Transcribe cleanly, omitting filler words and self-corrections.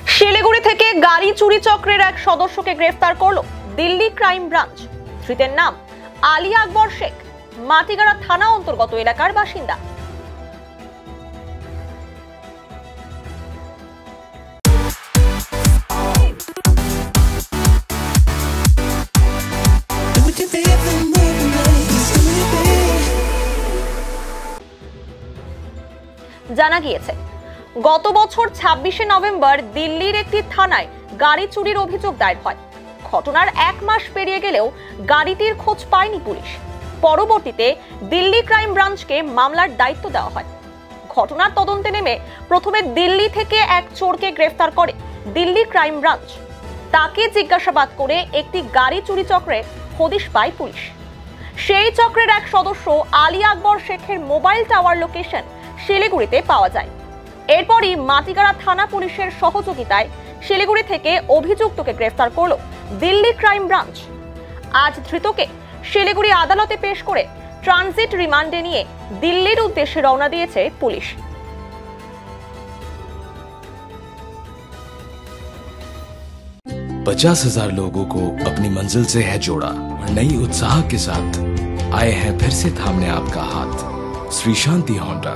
শিলিগুড়ি থেকে গাড়ি চুরি চক্রের এক সদস্যকে গ্রেফতার করলো দিল্লি ক্রাইম ব্রাঞ্চ। ধৃতের নাম আলী আকবর শেখ, মাটিগাড়া থানা অন্তর্গত এলাকার বাসিন্দা। জানা গিয়েছে গত বছর 26শে নভেম্বর দিল্লির একটি থানায় গাড়ি চুরির অভিযোগ দায়ের হয়। ঘটনার 1 মাস পেরিয়ে গেলেও গাড়িটির খোঁজ পায়নি পুলিশ। পরবর্তীতে দিল্লি ক্রাইম ব্রাঞ্চকে মামলার দায়িত্ব দেওয়া হয়। ঘটনার তদন্তে নেমে প্রথমে দিল্লি থেকে এক চোরকে গ্রেফতার করে দিল্লি ক্রাইম ব্রাঞ্চ। তাকে জিজ্ঞাসাবাদ করে একটি গাড়ি চুরি চক্রে হদিশ পায় পুলিশ। সেই চক্রের এক সদস্য আলী আকবর শেখের মোবাইল টাওয়ার লোকেশন শিলিগুড়িতে পাওয়া যায়। এরপরই মাটিগাড়া থানা পুলিশের সহযোগিতায় শিলিগুড়ি থেকে অভিযুক্তকে গ্রেফতার করল দিল্লি ক্রাইম ব্রাঞ্চ। আজ ধৃতকে শিলিগুড়ি আদালতে পেশ করে ট্রানজিট রিমান্ডে নিয়ে দিল্লির উদ্দেশ্যে রওনা দিয়েছে পুলিশ। 50,000 लोगों को अपनी मंजिल से है जोड़ा और नई उत्साह के साथ आए हैं फिर से थामने आपका हाथ। श्री शांति होंडा।